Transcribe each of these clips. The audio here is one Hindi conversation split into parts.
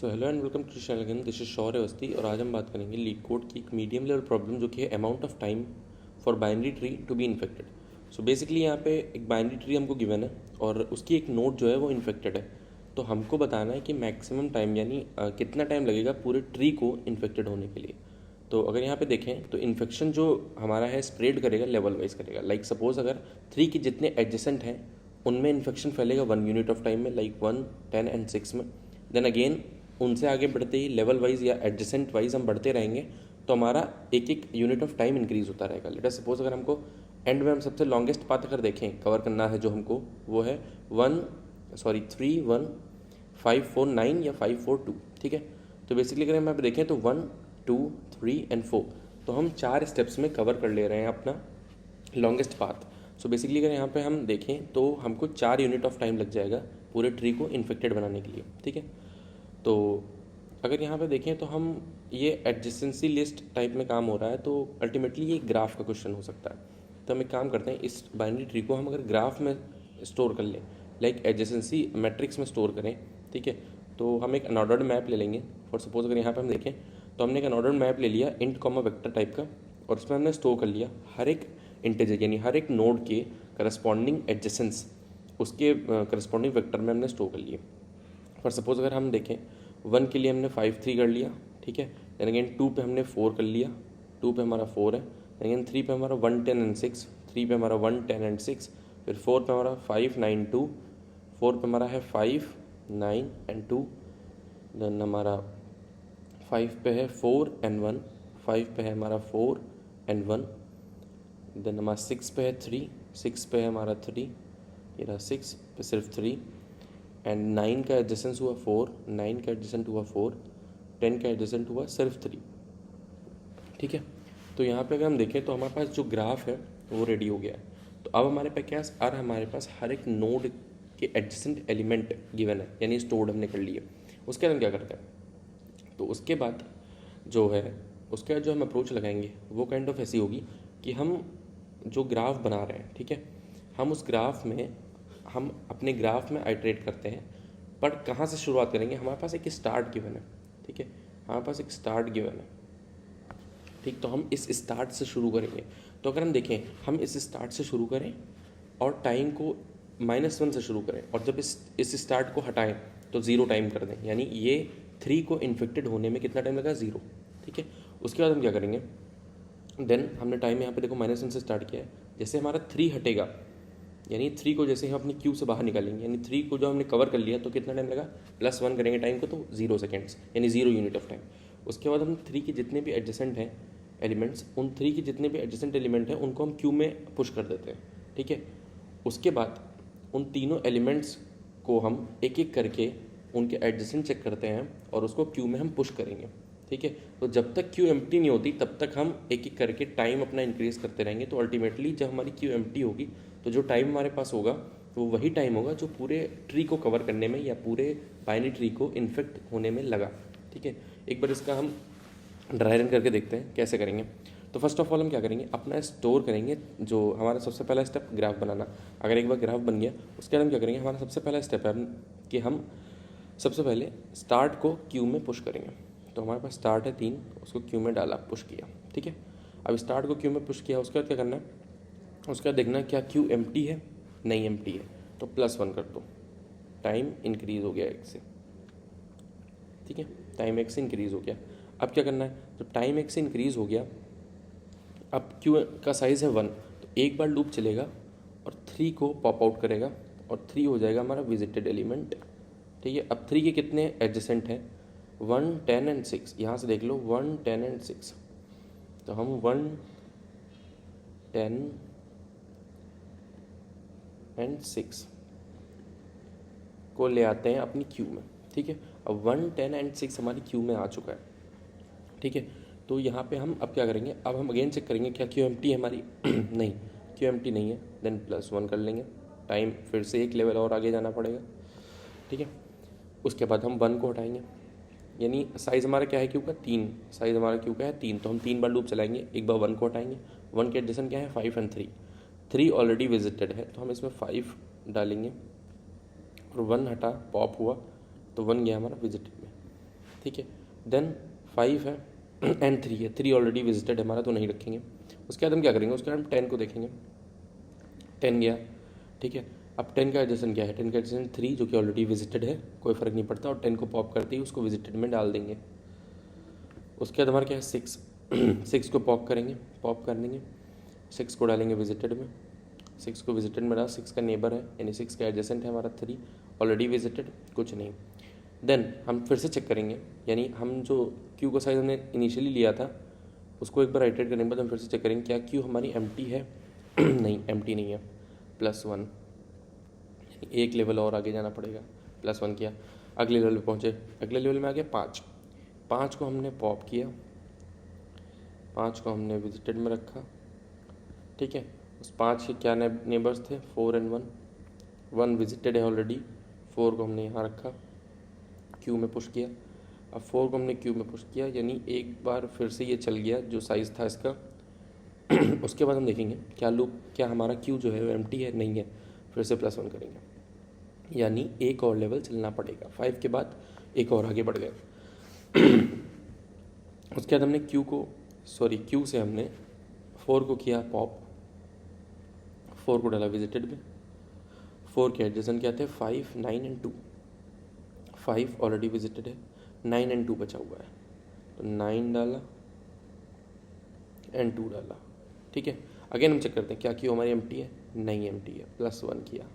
So hello and welcome to channel again, this is Shaurya Awasthi और आज हम बात करेंगे लीक कोड की एक मीडियम लेवल प्रॉब्लम जो कि है amount of time for binary tree to be infected. So basically यहाँ पे एक बाइनरी ट्री हमको गिवन है और उसकी एक नोड जो है वो इन्फेक्टेड है। तो हमको बताना है कि मैक्सिमम टाइम यानी कितना टाइम लगेगा पूरे ट्री को इन्फेक्टेड होने के लिए। तो अगर यहाँ पे देखें तो इन्फेक्शन जो हमारा है स्प्रेड करेगा, लेवल वाइज करेगा। लाइक सपोज अगर ट्री के जितने एडजेसेंट हैं उनमें इन्फेक्शन फैलेगा 1 यूनिट ऑफ टाइम में, लाइक 1, 10 एंड 6 में। देन अगेन उनसे आगे बढ़ते ही लेवल वाइज या एडजेसेंट वाइज हम बढ़ते रहेंगे तो हमारा एक एक यूनिट ऑफ टाइम इंक्रीज होता रहेगा। लेट अस सपोज अगर हमको एंड में हम सबसे लॉन्गेस्ट पाथ अगर देखें कवर करना है जो हमको, वो है 3, 1, 5, 4, 9 या 5, 4, 2। ठीक है, तो बेसिकली अगर हम यहाँ पे देखें तो 1, 2, 3 एंड 4, तो हम 4 स्टेप्स में कवर कर ले रहे हैं अपना लॉन्गेस्ट पाथ। सो बेसिकली अगर यहाँ पे हम देखें तो हमको 4 यूनिट ऑफ टाइम लग जाएगा पूरे ट्री को इन्फेक्टेड बनाने के लिए। ठीक है, तो अगर यहाँ पे देखें तो हम ये एडजेसेंसी लिस्ट टाइप में काम हो रहा है, तो अल्टीमेटली ये ग्राफ का क्वेश्चन हो सकता है। तो हम एक काम करते हैं, इस बाइनरी ट्री को हम अगर ग्राफ में स्टोर कर लें, लाइक एडजेसेंसी मैट्रिक्स में स्टोर करें। ठीक है, तो हम एक अनऑर्डर्ड मैप ले लेंगे। फॉर सपोज अगर यहाँ पे हम देखें तो हमने एक अनऑर्डर्ड मैप ले लिया इंट कॉमा वेक्टर टाइप का, और उसमें हमने स्टोर कर लिया हर एक इंटीजर यानी हर एक नोड के करस्पॉन्डिंग एडजेसेंस उसके करस्पॉन्डिंग वेक्टर में हमने स्टोर कर लिए। फॉर सपोज अगर हम देखें 1 के लिए हमने 5, 3 कर लिया। ठीक है, देन अगेन 2 पे हमने 4 कर लिया, 2 पे हमारा 4 है। देन अगेन 3 पे हमारा 1, 10 एंड 6, 3 पे हमारा 1, 10 एंड 6, फिर 4 पे हमारा 5, 9, 2, 4 पे हमारा है 5, 9 एंड 2, देन हमारा 5 पे है 4 एंड 1, 5 पे है हमारा 4 एंड 1, देन हमारा 6 पे है 3, 6 पे है हमारा 3, ये रहा 6 पे सिर्फ 3, एंड 9 का एडजेसेंस हुआ 4, 9 का एडजेसेंट हुआ 4, 10 का एडजेसेंट हुआ सिर्फ 3। ठीक है, तो यहाँ पे अगर हम देखें तो हमारे पास जो ग्राफ है वो रेडी हो गया है। तो अब हमारे पास क्या है, और हमारे पास हर एक नोड के एडजेसेंट एलिमेंट गिवन है, यानी स्टोर्ड हमने कर लिए। उसके बाद हम क्या करते हैं, तो उसके बाद जो है उसके बाद जो हम अप्रोच लगाएंगे वो काइंड ऑफ ऐसी होगी कि हम जो ग्राफ बना रहे हैं, ठीक है, हम उस ग्राफ में हम अपने ग्राफ में आइटरेट करते हैं। पर कहाँ से शुरुआत करेंगे, हमारे पास एक स्टार्ट गिवन है। ठीक है, हमारे पास एक स्टार्ट गिवन है। ठीक, तो हम इस स्टार्ट से शुरू करेंगे। तो अगर हम देखें हम इस स्टार्ट से शुरू करें और टाइम को -1 से शुरू करें, और जब इस स्टार्ट को हटाएं तो 0 टाइम कर दें, यानी ये 3 को इन्फेक्टेड होने में कितना टाइम लगा, 0। ठीक है, उसके बाद हम क्या करेंगे, देन हमने टाइम यहाँ पे देखो -1 से स्टार्ट किया है। जैसे हमारा 3 हटेगा, यानी 3 को जैसे हम अपनी क्यू से बाहर निकालेंगे, यानी 3 को जो हमने कवर कर लिया तो कितना टाइम लगा, +1 करेंगे टाइम को तो 0 सेकेंड्स, यानी 0 यूनिट ऑफ टाइम। उसके बाद हम 3 के जितने भी एडजेसेंट हैं एलिमेंट्स, उन 3 के जितने भी एडजेसेंट एलिमेंट हैं उनको हम क्यू में पुश कर देते हैं। ठीक है, उसके बाद उन तीनों एलिमेंट्स को हम एक एक करके उनके एडजेसेंट चेक करते हैं और उसको क्यू में हम पुश करेंगे। ठीक है, तो जब तक क्यू एम्प्टी नहीं होती तब तक हम एक एक करके टाइम अपना इंक्रीज करते रहेंगे। तो अल्टीमेटली जब हमारी क्यू एम्प्टी होगी तो जो टाइम हमारे पास होगा वो वही टाइम होगा जो पूरे ट्री को कवर करने में या पूरे बाइनरी ट्री को इन्फेक्ट होने में लगा। ठीक है, एक बार इसका हम ड्राई रन करके देखते हैं कैसे करेंगे। तो फर्स्ट ऑफ ऑल हम क्या करेंगे, अपना स्टोर करेंगे जो हमारा सबसे पहला स्टेप ग्राफ बनाना। अगर एक बार ग्राफ बन गया उसके बाद हम क्या करेंगे, हमारा सबसे पहला स्टेप है कि हम सबसे पहले स्टार्ट को क्यू में पुश करेंगे। तो हमारे पास स्टार्ट है 3, उसको क्यू में डाला, पुश किया। ठीक है, अब स्टार्ट को क्यू में पुश किया, उसके बाद क्या करना है, उसके बाद देखना क्या क्यू एम्प्टी है, नहीं एम्प्टी है तो +1 कर दो, टाइम इंक्रीज हो गया 1 से। ठीक है, टाइम 1 से इंक्रीज हो गया। अब क्या करना है, जब टाइम 1 से इंक्रीज हो गया, अब क्यू का साइज़ है 1, तो एक बार लूप चलेगा और 3 को पॉप आउट करेगा और 3 हो जाएगा हमारा विजिटेड एलिमेंट। ठीक है, अब 3 के कितने एडजेसेंट हैं, 1, 10 एंड 6। यहाँ से देख लो 1, 10 एंड 6, तो हम 1, 10 एंड 6 को ले आते हैं अपनी क्यू में। ठीक है, अब 1, 10 एंड 6 हमारी क्यू में आ चुका है। ठीक है, तो यहाँ पे हम अब क्या करेंगे, अब हम अगेन चेक करेंगे क्या क्यू एम्प्टी है हमारी नहीं, क्यू एम्प्टी नहीं है, देन +1 कर लेंगे, टाइम फिर से एक लेवल और आगे जाना पड़ेगा। ठीक है, उसके बाद हम 1 को हटाएंगे, यानी साइज़ हमारा क्या है क्यू का, 3, साइज़ हमारा क्यू का है 3, तो हम 3 बार लूप चलाएंगे। एक बार 1 को हटाएंगे, 1 के एडजेसेंट क्या है, 5 एंड 3, 3 ऑलरेडी विजिटेड है तो हम इसमें 5 डालेंगे और 1 हटा, पॉप हुआ तो 1 गया हमारा विजिटेड में। ठीक है। देन 5 है एंड 3 है, 3 ऑलरेडी विजिटेड है हमारा तो नहीं रखेंगे। उसके बाद हम क्या करेंगे, उसके बाद हम 10 को देखेंगे। 10 गया, ठीक है। अब 10 का एडजेसेंट क्या है, 10 का एडजेसेंट 3 जो कि ऑलरेडी विजिटेड है, कोई फ़र्क नहीं पड़ता, और 10 को पॉप करते ही उसको विजिटेड में डाल देंगे। उसके बाद हमारा क्या है 6 6 को पॉप करेंगे, पॉप कर देंगे, 6 को डालेंगे विजिटेड में, 6 को विजिटेड में डाल, 6 का नेबर है यानी 6 का एडजेसेंट है हमारा 3 ऑलरेडी विजिटेड, कुछ नहीं। देन हम फिर से चेक करेंगे, यानी हम जो क्यू का साइज़ हमने इनिशियली लिया था उसको एक बार राइटेट करने के बाद हम फिर से चेक करेंगे क्या क्यू हमारी एम्प्टी है नहीं एम्प्टी नहीं है, +1, एक लेवल और आगे जाना पड़ेगा। +1 किया, अगले लेवल पे पहुँचे, अगले लेवल में आ गया 5, 5 को हमने पॉप किया, 5 को हमने विजिटेड में रखा, ठीक है। उस 5 के क्या नेबर्स थे, 4 एंड 1, 1 विजिटेड है ऑलरेडी, 4 को हमने यहाँ रखा, क्यू में पुश किया। अब 4 को हमने क्यू में पुश किया, यानी एक बार फिर से ये चल गया जो साइज़ था इसका। उसके बाद हम देखेंगे क्या लूप, क्या हमारा क्यू जो है वो एम्प्टी है, नहीं है, फिर से +1 करेंगे, यानी एक और लेवल चलना पड़ेगा। 5 के बाद एक और आगे बढ़ गए। उसके बाद हमने क्यू से हमने 4 को किया पॉप, 4 को डाला विजिटेड में, 4 के एडजेसेंट क्या थे, 5, 9 एंड 2, 5 ऑलरेडी विजिटेड है, 9 एंड 2 बचा हुआ है, तो 9 डाला एंड 2 डाला, ठीक है। अगेन हम चेक करते हैं क्या क्यू हमारी एम्प्टी है, नहीं एम्प्टी है, +1 किया,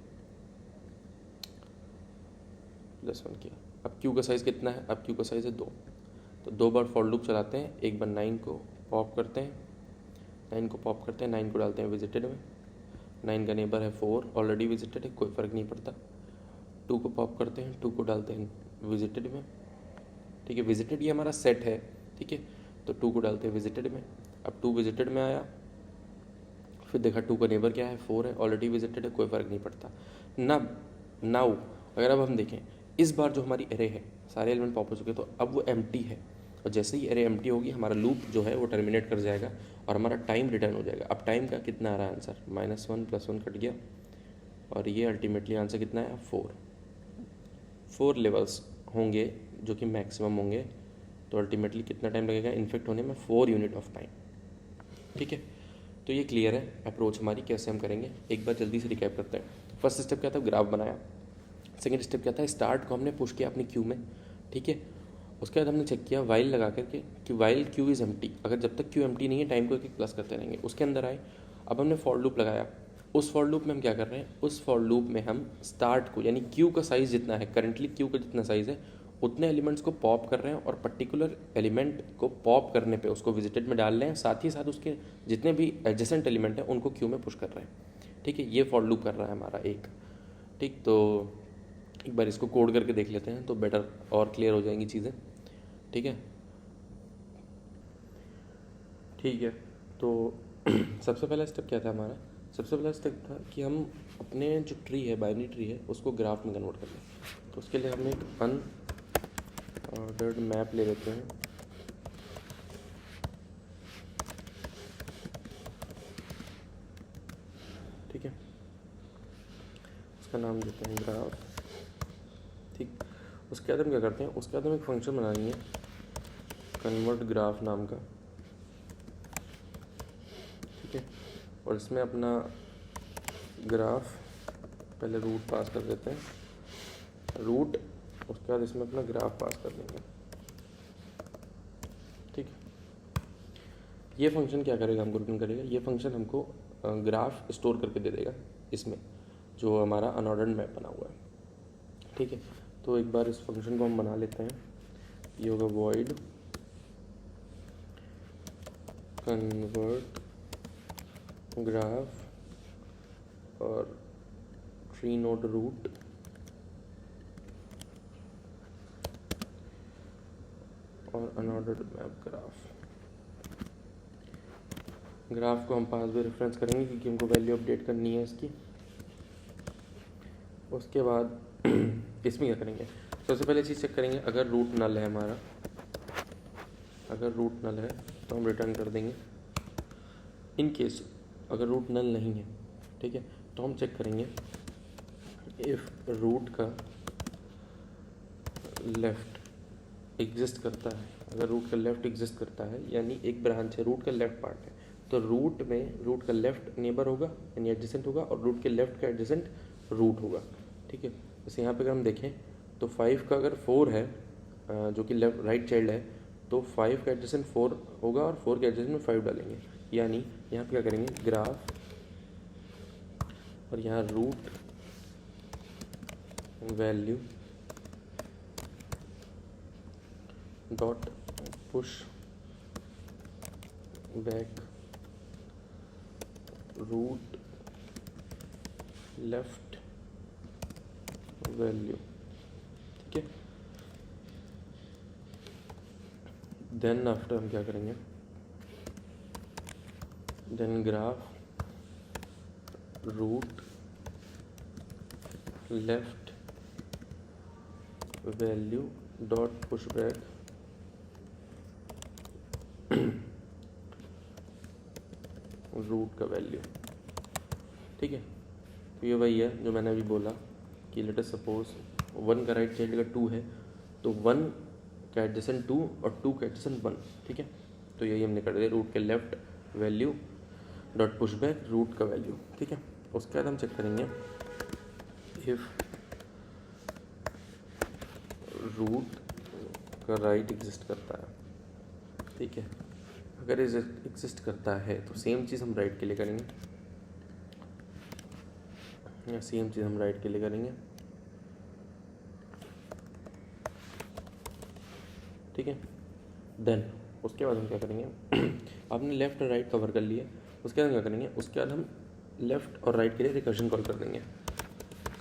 +1 किया। अब क्यू का साइज़ कितना है, अब क्यू का साइज़ है 2, तो 2 बार फॉर लूप चलाते हैं, एक बार 9 को पॉप करते हैं, 9 को पॉप करते हैं, 9 को डालते हैं विजिटेड में, 9 का नेबर है 4 ऑलरेडी विजिटेड है, कोई फ़र्क नहीं पड़ता। 2 को पॉप करते हैं, 2 को डालते हैं विजिटेड में, ठीक है। विजिटेड ये हमारा सेट है, ठीक है, तो 2 को डालते हैं विजिटेड में। अब 2 विजिटेड में आया, फिर देखा 2 का नेबर क्या है, 4 है ऑलरेडी विजिटेड है, कोई फ़र्क नहीं पड़ता। नाउ अगर अब हम देखें इस बार जो हमारी एरे है सारे एलिमेंट पॉप हो चुके, तो अब वो एम्प्टी है, और जैसे ही एरे एम्प्टी होगी हमारा लूप जो है वो टर्मिनेट कर जाएगा और हमारा टाइम रिटर्न हो जाएगा। अब टाइम का कितना आ रहा है आंसर, -1 +1 कट गया, और ये अल्टीमेटली आंसर कितना है, 4 लेवल्स होंगे जो कि मैक्सिमम होंगे, तो अल्टीमेटली कितना टाइम लगेगा इन्फेक्ट होने में, 4 यूनिट ऑफ टाइम, ठीक है। तो ये क्लियर है अप्रोच हमारी कैसे हम करेंगे। एक बार जल्दी से रिकैप करते हैं। फर्स्ट स्टेप क्या था, ग्राफ बनाया। सेकेंड स्टेप क्या था, स्टार्ट को हमने पुश किया अपनी क्यू में, ठीक है। उसके बाद हमने चेक किया वाइल लगा करके कि वाइल क्यू इज़ एम्प्टी, अगर जब तक क्यू एम्प्टी नहीं है टाइम को एक प्लस करते रहेंगे। उसके अंदर आए, अब हमने फॉर लूप लगाया। उस फॉर लूप में हम क्या कर रहे हैं, उस फॉर लूप में हम स्टार्ट को यानी क्यू का साइज़ जितना है, करंटली क्यू का जितना साइज़ है उतने एलिमेंट्स को पॉप कर रहे हैं, और पर्टिकुलर एलिमेंट को पॉप करने पे उसको विजिटेड में डाल रहे हैं, साथ ही साथ उसके जितने भी एडजेसेंट एलिमेंट हैं उनको क्यू में पुश कर रहे हैं, ठीक है। ये फॉर लूप कर रहा है हमारा एक, ठीक। तो एक बार इसको कोड करके देख लेते हैं तो बेटर और क्लियर हो जाएंगी चीज़ें, ठीक है। ठीक है, तो सबसे पहला स्टेप क्या था हमारा, सबसे पहला स्टेप था कि हम अपने जो ट्री है, बाइनरी ट्री है, उसको ग्राफ में कन्वर्ट कर लें। तो उसके लिए हम एक अनऑर्डर्ड मैप ले लेते हैं, ठीक है। उसका नाम देते हैं ग्राफ, ठीक। उसके बाद हम क्या करते हैं, उसके बाद हम एक फंक्शन बनाएंगे कन्वर्ट ग्राफ नाम का, ठीक है। और इसमें अपना ग्राफ पहले रूट पास कर देते हैं, रूट, उसके बाद इसमें अपना ग्राफ पास कर देंगे, ठीक है। ये फंक्शन क्या करेगा, हमको रिटर्न करेगा, ये फंक्शन हमको ग्राफ स्टोर करके दे देगा इसमें जो हमारा अनऑर्डर्ड मैप बना हुआ है, ठीक है। तो एक बार इस फंक्शन को हम बना लेते हैं, ये होगा वॉइड कन्वर्ट ग्राफ और ट्री नोड रूट और अनऑर्डर्ड मैप ग्राफ। ग्राफ को हम पास भी रेफरेंस करेंगे क्योंकि हमको वैल्यू अपडेट करनी है इसकी। उसके बाद इसमें क्या करेंगे, सबसे पहले चीज़ चेक करेंगे अगर रूट नल है हमारा, अगर रूट नल है तो हम रिटर्न कर देंगे। इन केस अगर रूट नल नहीं है, ठीक है, तो हम चेक करेंगे इफ़ रूट का लेफ्ट एग्जिस्ट करता है, अगर रूट का लेफ्ट एग्जिस्ट करता है यानी एक ब्रांच है, रूट का लेफ्ट पार्ट है, तो रूट में रूट का लेफ्ट नेबर होगा यानी एडजेसेंट होगा और रूट के लेफ्ट का एडजेसेंट रूट होगा। ठीक है, जैसे यहाँ पे अगर हम देखें तो 5 का अगर 4 है जो कि लेफ्ट राइट चाइल्ड है, तो 5 का एडजेसेंट 4 होगा और 4 के एडजेसेंट में 5 डालेंगे, यानी यहाँ पे क्या करेंगे ग्राफ और यहाँ root value dot push back root left value. ठीक है, देन आफ्टर हम क्या करेंगे, then graph root left value dot push back root का वैल्यू। ठीक है, तो ये वही है जो मैंने अभी बोला कि लेट अस सपोज 1 का राइट चाइल्ड का 2 है, तो 1 का एडजेसेंट 2 और 2 का एडजेसेंट 1। ठीक है, तो यही हमने कर दिया, रूट के left value dot push back root का वैल्यू। ठीक है, उसके बाद हम चेक करेंगे इफ रूट का राइट एग्जिस्ट करता है। ठीक है, अगर एग्जिस्ट करता है तो सेम चीज़ हम राइट के लिए करेंगे, या सेम चीज़ हम राइट के लिए करेंगे। ठीक है, देन उसके बाद हम क्या करेंगे आपने लेफ़्ट और राइट कवर कर लिया, उसके बाद हम क्या करेंगे, उसके बाद हम लेफ़्ट और राइट के लिए रिकर्जन कॉल कर देंगे,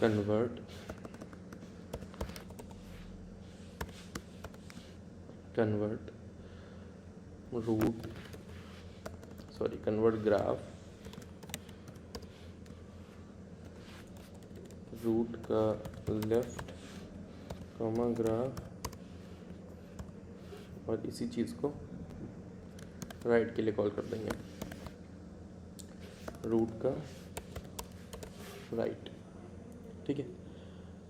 कन्वर्ट कन्वर्ट ग्राफ रूट का लेफ्ट कॉमा ग्राफ और इसी चीज़ को राइट के लिए कॉल कर देंगे, रूट का राइट। ठीक है,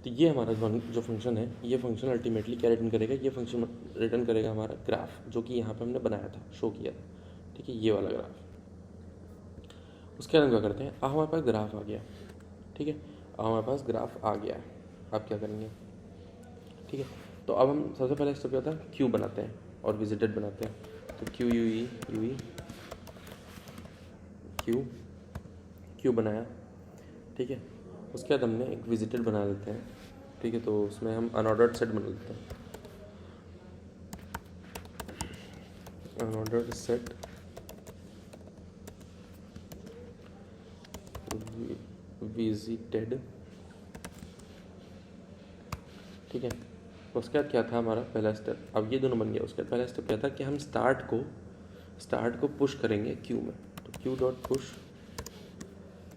तो ये हमारा जो फंक्शन है, ये फंक्शन अल्टीमेटली क्या रिटर्न करेगा, ये फंक्शन रिटर्न करेगा हमारा ग्राफ जो कि यहाँ पे हमने बनाया था, शो किया था। ठीक है, ये वाला ग्राफ। उसके बाद हम क्या करते हैं, अब हमारे पास ग्राफ आ गया। ठीक है, अब हमारे पास ग्राफ आ गया है, अब क्या करेंगे। ठीक है, तो अब हम सबसे पहले स्टेप क्या होता है, क्यू बनाते हैं और विजिटेड बनाते हैं। तो क्यू यू ई क्यू बनाया। ठीक है, उसके बाद हमने एक विजिटेड बना लेते हैं। ठीक है, तो उसमें हम अनऑर्डर्ड सेट बना लेते हैं, अनऑर्डर्ड सेट विजिटेड। ठीक है, उसके बाद क्या था हमारा पहला स्टेप, अब ये दोनों बन गया। उसके बाद पहला स्टेप क्या था कि हम स्टार्ट को पुश करेंगे क्यू में, तो क्यू डॉट पुश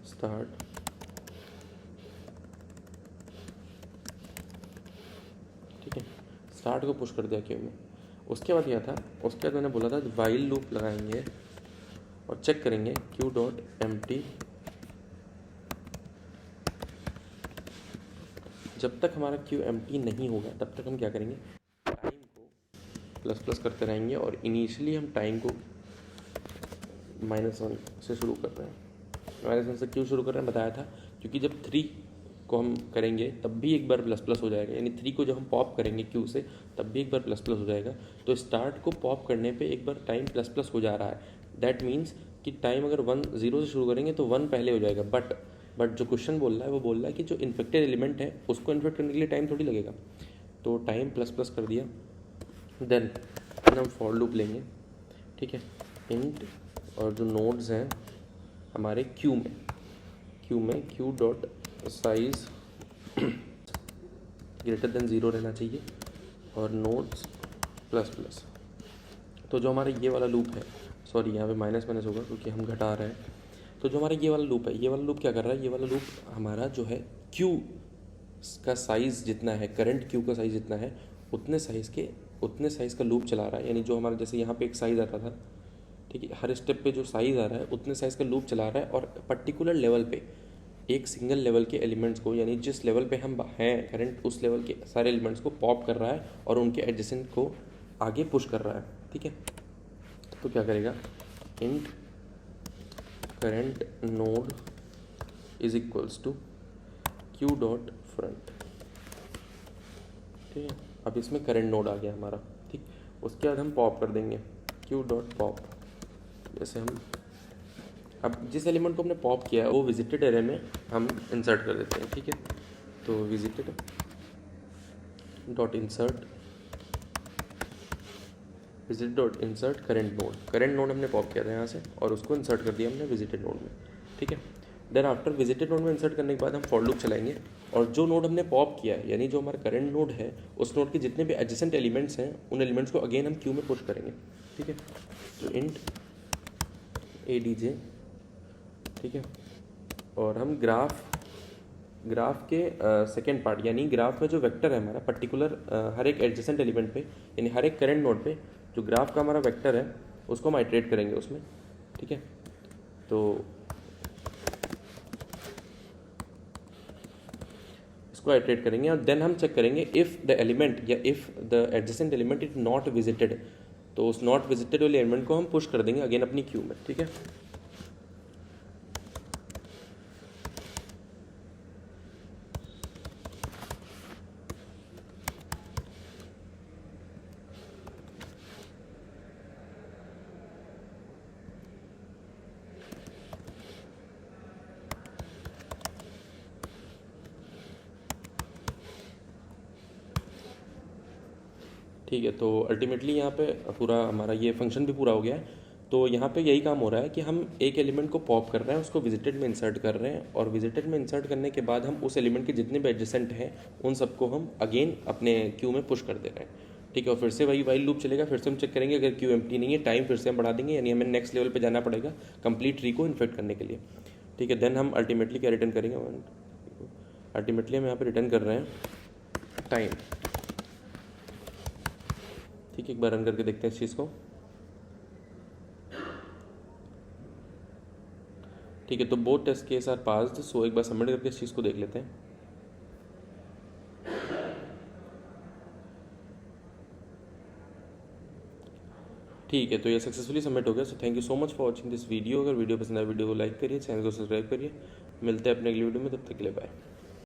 स्टार्ट। ठीक है, स्टार्ट को पुश कर दिया क्यू में। उसके बाद क्या था, उसके बाद मैंने बोला था वाइल लूप लगाएंगे और चेक करेंगे क्यू डॉट एम्प्टी। जब तक हमारा क्यू एम्प्टी नहीं होगा तब तक हम क्या करेंगे, टाइम को प्लस प्लस करते रहेंगे और इनिशियली हम टाइम को -1 से शुरू कर रहे हैं। -1 से क्यों शुरू कर रहे हैं बताया था, क्योंकि जब 3 को हम करेंगे तब भी एक बार प्लस प्लस हो जाएगा, यानी 3 को जब हम पॉप करेंगे क्यू से तब भी एक बार प्लस प्लस हो जाएगा। तो स्टार्ट को पॉप करने पे एक बार टाइम प्लस प्लस हो जा रहा है, दैट मीन्स कि टाइम अगर 0 से शुरू करेंगे तो 1 पहले हो जाएगा। बट जो क्वेश्चन बोल रहा है वो बोल रहा है कि जो इन्फेक्टेड एलिमेंट है उसको इन्फेक्ट करने के लिए टाइम थोड़ी लगेगा, तो टाइम प्लस प्लस कर दिया। देन हम फॉर लूप लेंगे। ठीक है, इंट और जो नोड्स हैं हमारे क्यू में Q dot size greater than 0 रहना चाहिए और नोड्स प्लस प्लस। तो जो हमारा ये वाला लूप है, सॉरी यहाँ पे माइनस होगा क्योंकि हम घटा रहे हैं। तो जो हमारा ये वाला लूप है, ये वाला लूप क्या कर रहा है, ये वाला लूप हमारा जो है क्यू का साइज़ जितना है, करंट क्यू का साइज़ जितना है उतने साइज़ का लूप चला रहा है। यानी जो हमारा जैसे यहाँ पे एक साइज़ आता था, ठीक है, हर स्टेप पे जो साइज़ आ रहा है उतने साइज़ का लूप चला रहा है और पर्टिकुलर लेवल पे एक सिंगल लेवल के एलिमेंट्स को, यानी जिस लेवल पे हम हैं करंट, उस लेवल के सारे एलिमेंट्स को पॉप कर रहा है और उनके एडजेसेंट को आगे पुश कर रहा है, ठीक है। तो क्या करेगा, int current node is equals to Q dot front, ठीक है। अब इसमें करंट नोड आ गया हमारा, ठीक। उसके बाद हम पॉप कर देंगे क्यू डॉट पॉप। जैसे हम अब जिस एलिमेंट को हमने पॉप किया है वो विजिटेड एरे में हम इंसर्ट कर देते हैं, ठीक है। तो visited dot insert, visited dot insert current node हमने पॉप किया था यहाँ से और उसको इंसर्ट कर दिया हमने विजिटेड नोड में, ठीक है। देन आफ्टर विजिटेड नोड में इंसर्ट करने के बाद हम फॉर लूप चलाएंगे और जो नोड हमने पॉप किया है, यानी जो हमारा करंट नोड है, उस नोड के जितने भी एडजेसेंट एलिमेंट्स हैं उन एलिमेंट्स को अगेन हम क्यू में पुश करेंगे, ठीक है। तो इंट ADJ, ठीक है। और हम ग्राफ के सेकेंड पार्ट, यानी ग्राफ में जो वेक्टर है हमारा पर्टिकुलर हर एक एडजेसेंट एलिमेंट पे, यानी हर एक करंट नोड पे जो ग्राफ का हमारा वेक्टर है उसको हम आइटरेट करेंगे उसमें, ठीक है। तो इसको आइटरेट करेंगे और देन हम चेक करेंगे इफ़ द एलिमेंट या if the adjacent element is not visited, तो उस नॉट विजिटेड वाले एलिमेंट को हम पुश कर देंगे अगेन अपनी क्यू में, ठीक है। ठीक है, तो अल्टीमेटली यहाँ पे पूरा हमारा ये फंक्शन भी पूरा हो गया है। तो यहाँ पे यही काम हो रहा है कि हम एक एलिमेंट को पॉप कर रहे हैं, उसको विजिटेड में इंसर्ट कर रहे हैं और विजिटेड में इंसर्ट करने के बाद हम उस एलिमेंट के जितने भी एडजेसेंट हैं उन सबको हम अगेन अपने क्यू में पुश कर दे रहे हैं, ठीक है। और फिर से वही वाइल लूप चलेगा, फिर से हम चेक करेंगे, अगर क्यू एम्प्टी नहीं है टाइम फिर से हम बढ़ा देंगे, यानी हमें नेक्स्ट लेवल पर जाना पड़ेगा कंप्लीट ट्री को इन्फेक्ट करने के लिए, ठीक है। देन हम अल्टीमेटली क्या रिटर्न करेंगे, अल्टीमेटली हम यहाँ पर रिटर्न कर रहे हैं टाइम, ठीक है। एक बार रन करके देखते हैं इस चीज़ को, ठीक है। तो both test case are passed, so एक बार सबमिट करके इस चीज़ को देख लेते हैं। ठीक है, तो ये सक्सेसफुली सबमिट हो गया। So thank you so much for watching this video. अगर वीडियो पसंद आए वीडियो को लाइक करिए, चैनल को सब्सक्राइब करिए। मिलते हैं अपने अगली वीडियो में, तब तक के लिए बाय।